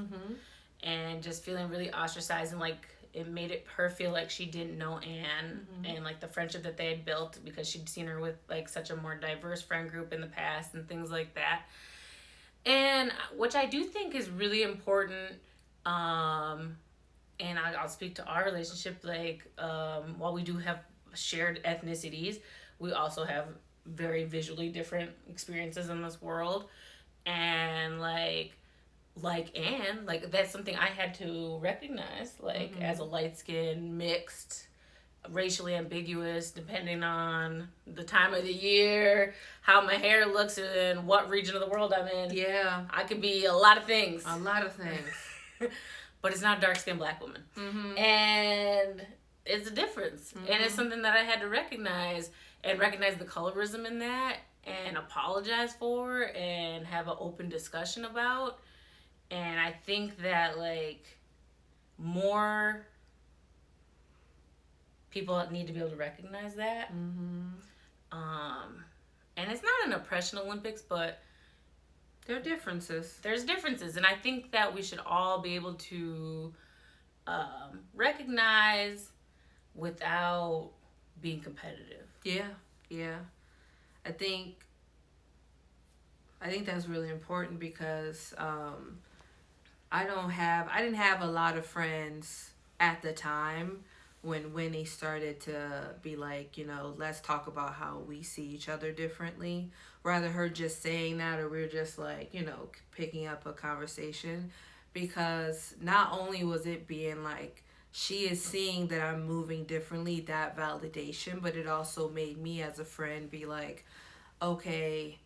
and just feeling really ostracized, and like it made her feel like she didn't know Anne, and like the friendship that they had built because she'd seen her with like such a more diverse friend group in the past and things like that. And which I do think is really important, and I'll speak to our relationship, like, while we do have shared ethnicities, we also have very visually different experiences in this world. And like Anne, like that's something I had to recognize, like as a light-skinned, mixed, racially ambiguous, depending on the time of the year, how my hair looks, and what region of the world I'm in. Yeah. I could be a lot of things. A lot of things. But it's not a dark-skinned black woman. And it's a difference. And it's something that I had to recognize, and recognize the colorism in that, and apologize for, and have an open discussion about. And I think that, like, more people need to be able to recognize that. And it's not an oppression Olympics, but there are differences. There's differences. And I think that we should all be able to recognize without being competitive. Yeah. I think that's really important because I didn't have a lot of friends at the time when Winnie started to be like, let's talk about how we see each other differently. Rather her just saying that, or we're just like, picking up a conversation. because not only was it being like, she is seeing that I'm moving differently, that validation, but it also made me as a friend be like, okay,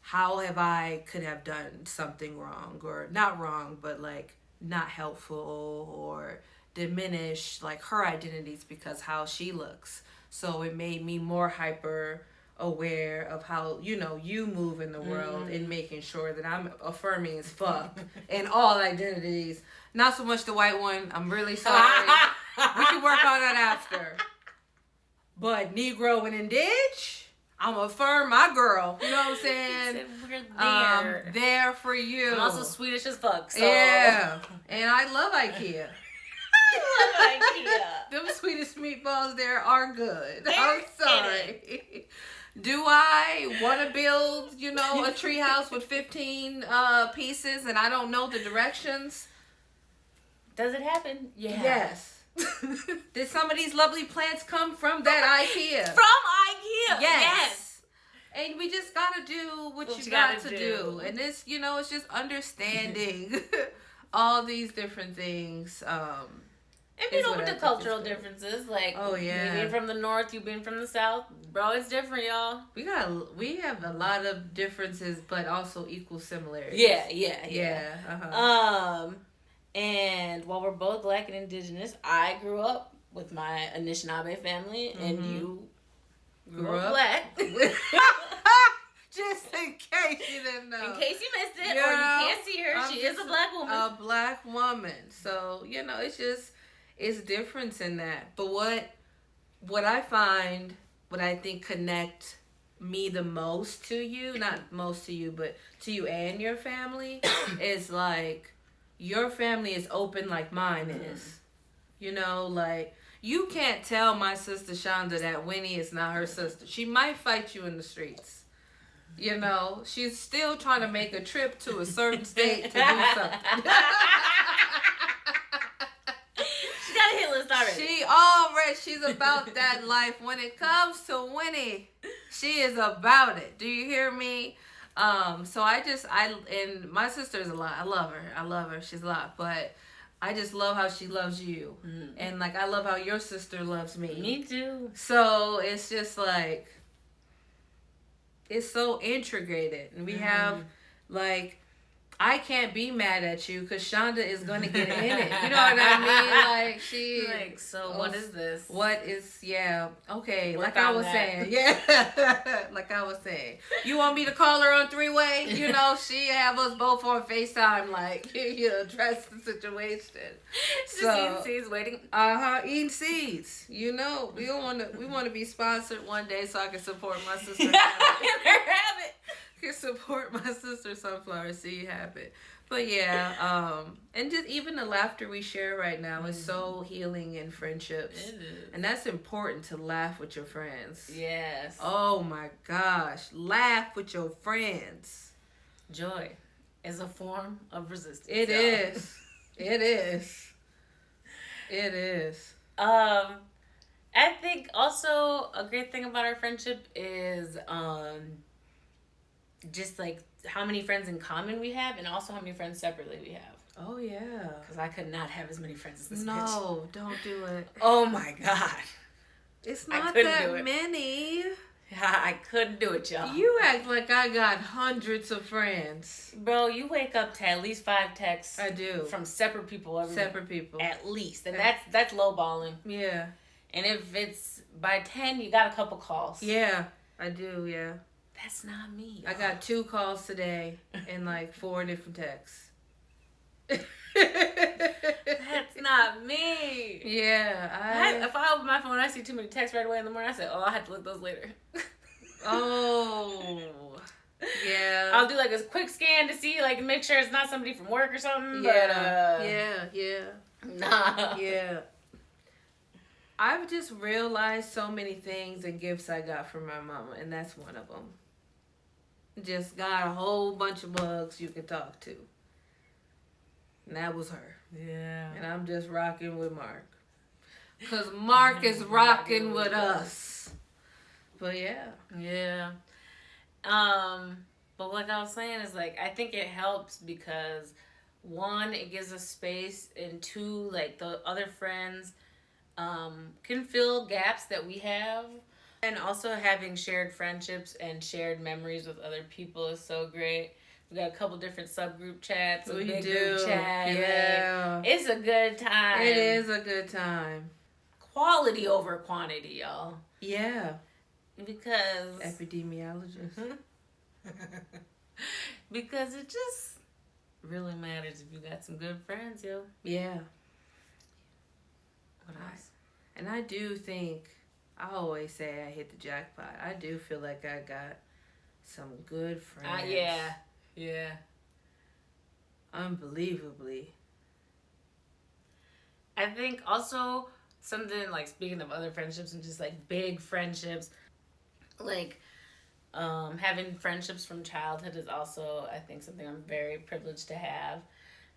how have I could have done something wrong, or not wrong, but like not helpful, or diminish like her identities because how she looks. So it made me more hyper aware of how, you move in the world, and making sure that I'm affirming as fuck in all identities. Not so much the white one. I'm really sorry. We can work on that after. But Negro and Indige, I'm affirm my girl. You know what I'm saying? We're there. There for you. I'm also Swedish as fuck. So. Yeah. And I love IKEA. I love IKEA. Them Swedish meatballs there are good. They're I'm sorry. Do I want to build, a treehouse with 15 pieces and I don't know the directions? Does it happen? Yeah. Yes. Did some of these lovely plants come from that IKEA? From IKEA. Yes. And we just gotta do what you got to do. And it's, it's just understanding all these different things. And with the cultural differences, like, oh yeah, you being from the north, you being from the south, bro, it's different, y'all. We have a lot of differences, but also equal similarities. Yeah. Uh-huh. And while we're both Black and Indigenous, I grew up with my Anishinaabe family, and you grew up Black. Just in case you didn't know. In case you missed it, or you can't see her, she is a Black woman. A Black woman. So, it's just, it's difference in that. But what I find, what I think connect me the most to you, not most to you, but to you and your family, is like, your family is open like mine is. Like, you can't tell my sister Shonda that Winnie is not her sister. She might fight you in the streets. She's still trying to make a trip to a certain state to do something. She got a hit list already. She's about that life. When it comes to Winnie, she is about it. Do you hear me? So and my sister is a lot. I love her. She's a lot. But I just love how she loves you. Mm. And like, I love how your sister loves me. Me too. So it's just like, it's so integrated. And we have like, I can't be mad at you because Shonda is going to get in it. You know what I mean? Like, she... Like, so what is this? What is... Yeah. Okay. Like I was saying. Yeah. Like I was saying. You want me to call her on three-way? She have us both on FaceTime, like, address the situation. Just eating seeds, waiting. Eating seeds. We want to be sponsored one day so I can support my sister. Have it. Can support my sister Sunflower Seed habit. But yeah, and just even the laughter we share right now is so healing in friendships. It is. And that's important, to laugh with your friends. Yes. Oh my gosh. Laugh with your friends. Joy is a form of resistance. It is. It is. It is. I think also a great thing about our friendship is just like how many friends in common we have, and also how many friends separately we have. Oh yeah. Because I could not have as many friends as this bitch. No, don't do it. Oh my God. It's not that many. I couldn't do it, y'all. You act like I got hundreds of friends. Bro, you wake up to at least 5 texts. I do. From separate people every Separate people. At least. And that's lowballing. Yeah. And if it's by 10, you got a couple calls. Yeah, I do, yeah. That's not me. I got 2 calls today and like 4 different texts. That's not me. Yeah, if I open my phone and I see too many texts right away in the morning, I say, I have to look those later. Oh. Yeah. I'll do like a quick scan to see, like, make sure it's not somebody from work or something. Yeah. But, Nah. Yeah. I've just realized so many things and gifts I got from my mama, and that's one of them. Just got a whole bunch of mugs you can talk to. And that was her. Yeah. And I'm just rocking with Mark. Because Mark is rocking with us. But yeah. Yeah. But like I was saying is, like, I think it helps because one, it gives us space, and two, like the other friends can fill gaps that we have. And also having shared friendships and shared memories with other people is so great. We got a couple different subgroup chats, a big group chat. Yeah. Like, it's a good time. It is a good time. Quality over quantity, y'all. Yeah. Because epidemiologist. Because it just really matters if you got some good friends, yo. Yeah. What else? And I do think, I always say I hit the jackpot. I do feel like I got some good friends. Yeah. Unbelievably. I think also something like, speaking of other friendships and just like big friendships, like having friendships from childhood is also, I think, something I'm very privileged to have.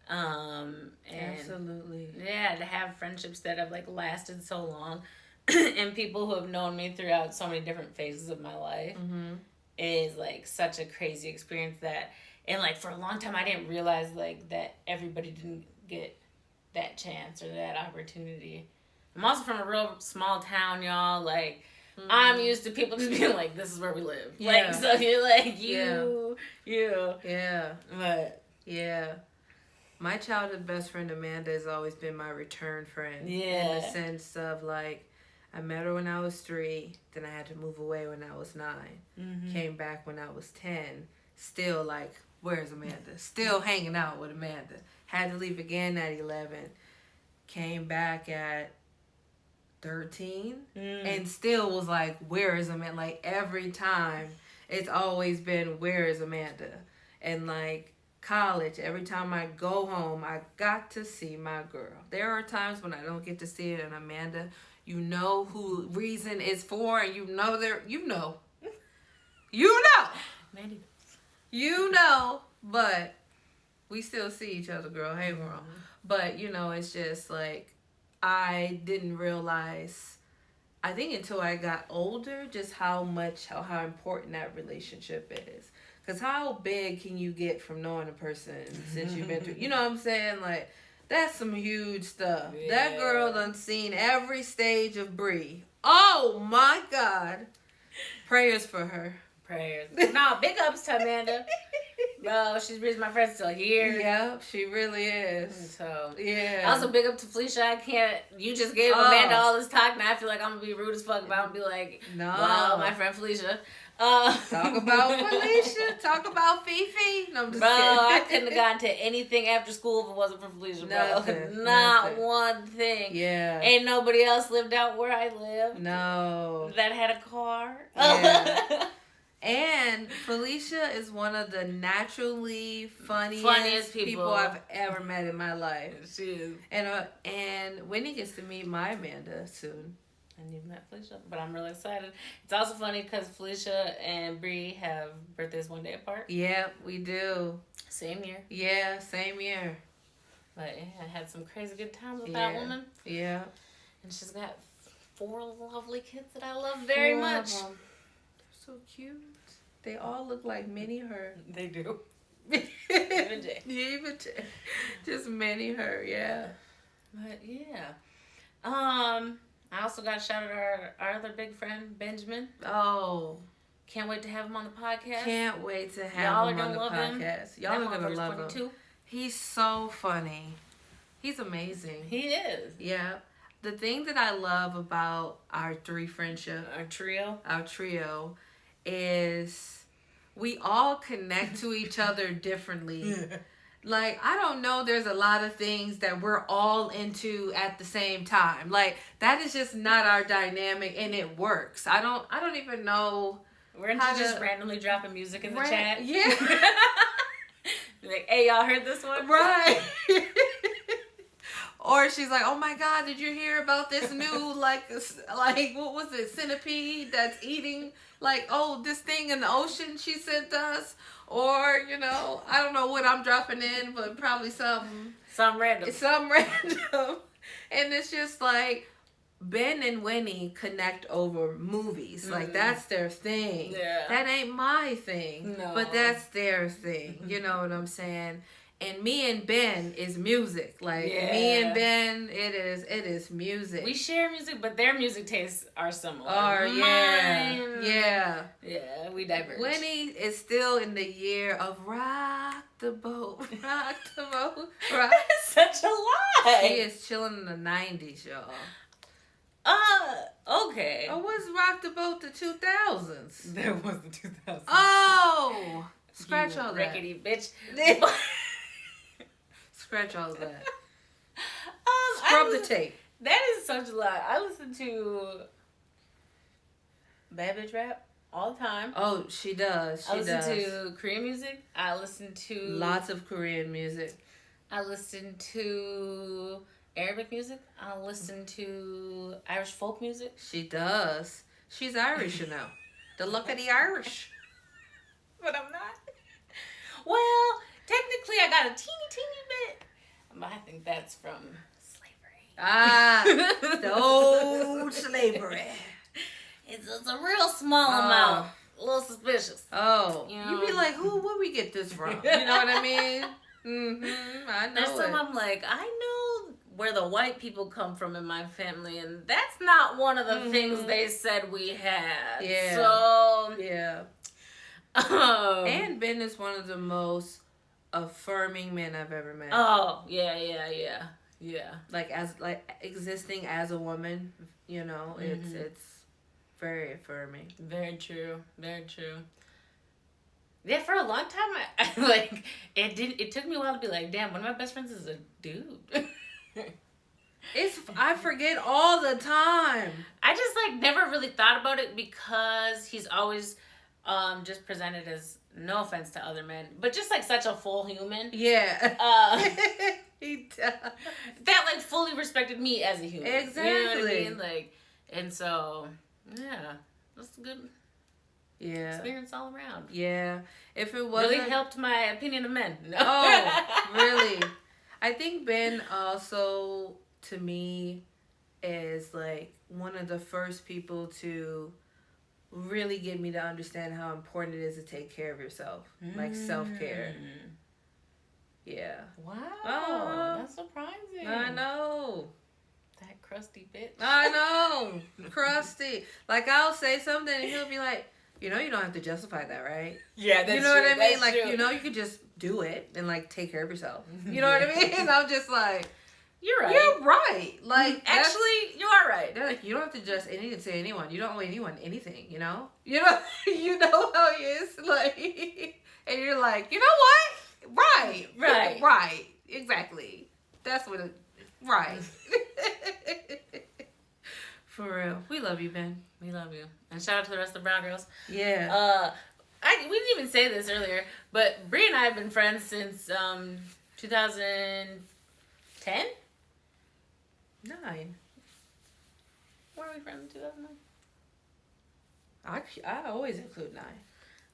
And absolutely. Yeah, to have friendships that have like lasted so long and people who have known me throughout so many different phases of my life is like such a crazy experience that, and like for a long time I didn't realize like that everybody didn't get that chance or that opportunity. I'm also from a real small town, y'all. Like, I'm used to people just being like, this is where we live. Yeah. Like, so you're like, you. Yeah. But. Yeah. My childhood best friend, Amanda, has always been my return friend. Yeah. In the sense of, like, I met her when I was 3. Then I had to move away when I was 9. Came back when I was 10. Still, like, where's Amanda? Still hanging out with Amanda. Had to leave again at 11. Came back at 13 and still was like, where is Amanda? Like, every time it's always been, where is Amanda? And like college, every time I go home, I got to see my girl. There are times when I don't get to see it, and Amanda, you know who reason is for, and you know Maybe. You know, but we still see each other, girl. Hey, girl. But, you know, it's just like, I didn't realize, I think until I got older, just how important that relationship is. Because how big can you get from knowing a person since you've been through, you know what I'm saying? Like, that's some huge stuff. Yeah. That girl done seen every stage of Bre. Oh, my God. Prayers for her. Prayers. No, big ups to Amanda. Bro, she's Bre's my friend still here. Yep, she really is. So, yeah. Also, big up to Felicia. You just gave Amanda all this talk. Now I feel like I'm going to be rude as fuck about it and be like, no. Well, my friend Felicia. Talk about Felicia. Talk about Fifi. No, I'm just kidding. I couldn't have gotten to anything after school if it wasn't for Felicia, bro. Not one thing. Yeah. Ain't nobody else lived out where I live. No. That had a car. Yeah. And Felicia is one of the naturally funniest people I've ever met in my life. She is. And Winnie gets to meet my Amanda soon. I never met Felicia, but I'm really excited. It's also funny because Felicia and Bre have birthdays one day apart. Yep, we do. Same year. Yeah, same year. But yeah, I had some crazy good times with that woman. Yeah. And she's got 4 lovely kids that I love very much. They're so cute. They all look like mini her. They do. Even Jay. Even Jay. Just mini her, yeah. But yeah. I also got to shout out our other big friend, Benjamin. Oh. Can't wait to have him on the podcast. Can't wait to have him on the podcast. Y'all are going to love him. Too. He's so funny. He's amazing. He is. Yeah. The thing that I love about our 3 friendship, our trio, is we all connect to each other differently. Like, I don't know, there's a lot of things that we're all into at the same time. Like, that is just not our dynamic, and it works. I don't even know. We're into just randomly dropping music in the chat. Yeah. Like, hey, y'all heard this one? Right. Or she's like, oh my God, did you hear about this new, like what was it, centipede that's eating, like, oh, this thing in the ocean she sent us? Or, you know, I don't know what I'm dropping in, but probably something. Some random. And it's just like, Ben and Winnie connect over movies. Mm-hmm. Like, that's their thing. Yeah. That ain't my thing. No. But that's their thing. You know what I'm saying? And me and Ben is music. Like me and Ben, it is music. We share music, but their music tastes are similar. Yeah, we diverge. Winnie is still in the year of rock the boat, rock the boat. Rock. That's such a lie. She is chilling in the 90s, y'all. Okay. Oh, what's rock the boat the 2000s? There was the 2000s. Oh, scratch all that. Rickety bitch. Scratch all of that. Scrub the tape. That is such a lie. I listen to bad bitch rap all the time. Oh, she does. I listen to Korean music. I listen to lots of Korean music. I listen to Arabic music. I listen to Irish folk music. She does. She's Irish, you know. The luck of the Irish. But I'm not. Well, technically, I got a teeny bit. But I think that's from slavery. The old slavery. It's a real small amount. A little suspicious. Oh. You'd be like, where we get this from? You know what I mean? Mm-hmm. I know. There's some I'm like, I know where the white people come from in my family, and that's not one of the things they said we had. Yeah. So yeah. And Ben is one of the most affirming men I've ever met. Oh, yeah. Like existing as a woman, you know, it's very affirming. Very true. Yeah, for a long time, I it took me a while to be like, damn, one of my best friends is a dude. I forget all the time. I just never really thought about it because he's always just presented as, no offense to other men, but just such a full human. Yeah. He does. That fully respected me as a human. Exactly. You know what I mean? And so, yeah, that's a good experience all around. Yeah. If it wasn't... Really helped my opinion of men. No. Oh, really? I think Ben also, to me, is one of the first people to really get me to understand how important it is to take care of yourself. Self-care. Yeah. Wow. That's surprising. I know. That crusty bitch. I know. Crusty. I'll say something and he'll be like, you don't have to justify that, right? Yeah, that's You know what I mean? That's true. You could just do it and take care of yourself. You know what I mean? And I'm just like, you're right. You're right. Actually, you are right. They're you don't have to just anything say anyone. You don't owe anyone anything, you know? You know how he is. And you're like, you know what? Right. Right. Exactly. That's what right. For real. We love you, Ben. We love you. And shout out to the rest of the Brown Girls. Yeah. We didn't even say this earlier, but Bre and I have been friends since 2010? 9. Were we friends in 2009? I always include 9.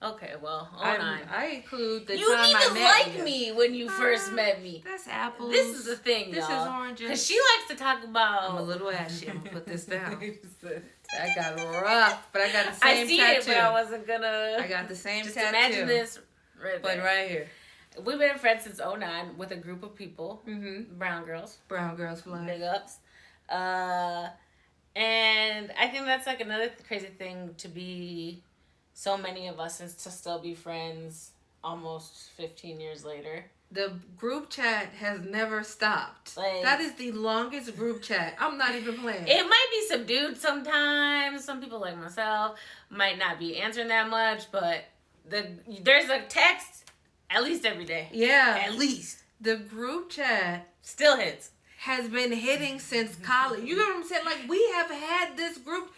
Okay, well, 09. I include the you time I met you. You even me when you first met me. That's apples. This is the thing, This y'all. is oranges. Because she likes to talk about... I'm a little ashy. I'm going to put this down. I got rough, but I got the same tattoo. I see it, but I wasn't going to... I got the same just tattoo. Imagine this right there. But right here. We've been friends since 09 with a group of people. Mm-hmm. Brown girls. Brown girls for life. Big ups. And I think that's another crazy thing to be so many of us and to still be friends almost 15 years later. The group chat has never stopped. That is the longest group chat. I'm not even playing. It might be subdued sometimes. Some people like myself might not be answering that much, but there's a text at least every day. Yeah. At least. The group chat still hits. Has been hitting since college. You know what I'm saying? We have had this group.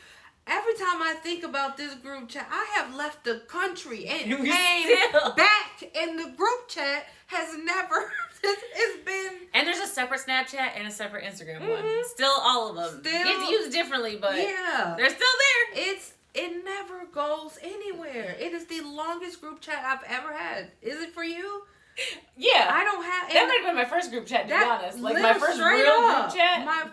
Every time I think about this group chat, I have left the country and came back, and the group chat has never. It's been. And there's a separate Snapchat and a separate Instagram one. Still, all of them. It's used differently, but they're still there. It never goes anywhere. It is the longest group chat I've ever had. Is it for you? Yeah. I don't have... That might have been my first group chat, to be honest. My first real group chat.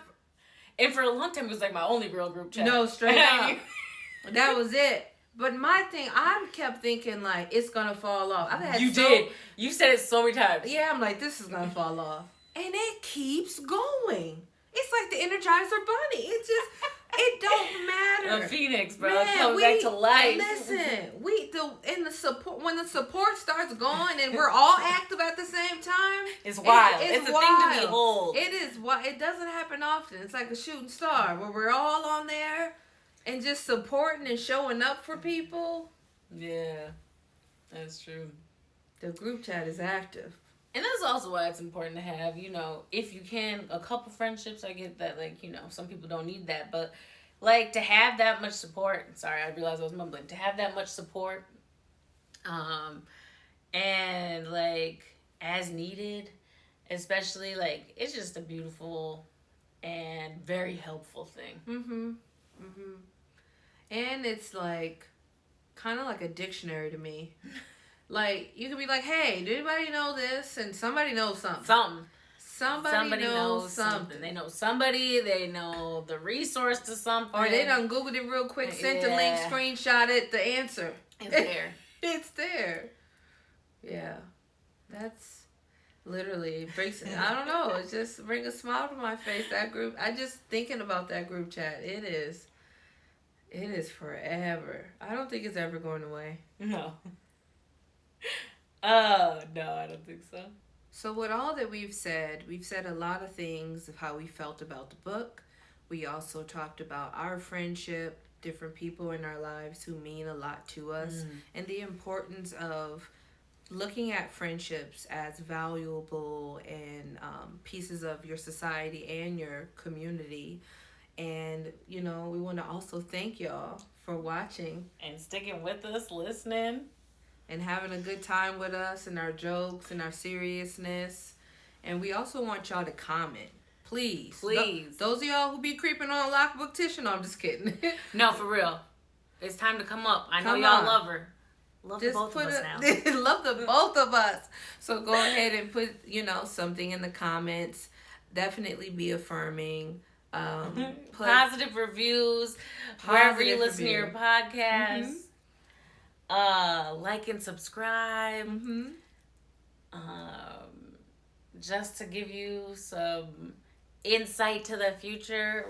And for a long time, it was my only real group chat. No, straight up. That was it. But my thing, I kept thinking like it's gonna fall off. I've had did. You said it so many times. Yeah, I'm like, this is gonna fall off, and it keeps going. It's like the Energizer Bunny. It don't matter. A phoenix, bro. Man, coming back to life. Listen, the support, when the support starts going and we're all active at the same time, it's wild. It's a wild. Thing to behold. It is wild. It doesn't happen often. It's like a shooting star where we're all on there and just supporting and showing up for people. Yeah, that's true. The group chat is active. And that's also why it's important to have, if you can, a couple friendships. I get that, some people don't need that. But, to have that much support. Sorry, I realized I was mumbling. To have that much support. And, as needed. Especially, it's just a beautiful and very helpful thing. Mm-hmm. Mm-hmm. And it's, kind of like a dictionary to me. You could be like, hey, do anybody know this? And somebody knows something. Somebody knows something. They know somebody. They know the resource to something. Or they done Googled it real quick, sent the link, screenshot it, the answer. It's there. It's there. Yeah. That's literally breaks it. I don't know. It just brings a smile to my face. That group. I just thinking about that group chat. It is forever. I don't think it's ever going away. No. No, I don't think so. So with all that we've said a lot of things of how we felt about the book. We also talked about our friendship, different people in our lives who mean a lot to us, and the importance of looking at friendships as valuable and pieces of your society and your community. And, we want to also thank y'all for watching. And sticking with us, listening. And having a good time with us and our jokes and our seriousness. And we also want y'all to comment. Please. Those of y'all who be creeping on Lockbook Tisha. No, I'm just kidding. No, for real. It's time to come up. I know y'all love her. Love the both of us now. Love the both of us. So go ahead and put, something in the comments. Definitely be affirming. Positive reviews. Wherever you listen to your podcast. Mm-hmm. Like and subscribe. Mm-hmm. Just to give you some insight to the future.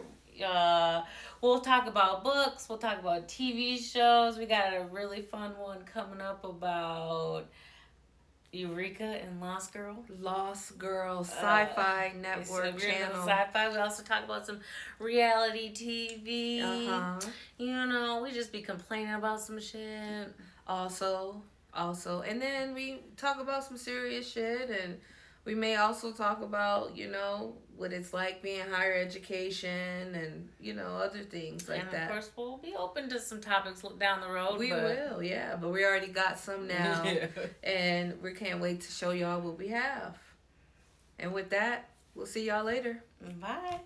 We'll talk about books. We'll talk about TV shows. We got a really fun one coming up about Eureka and Lost Girl. Lost Girl, Sci-Fi Network channel. Sci-Fi. We also talk about some reality TV. We just be complaining about some shit. Also, and then we talk about some serious shit, and we may also talk about, what it's like being higher education and, other things like that. And of course, we'll be open to some topics down the road. We will, yeah, but we already got some now, and we can't wait to show y'all what we have. And with that, we'll see y'all later. Bye.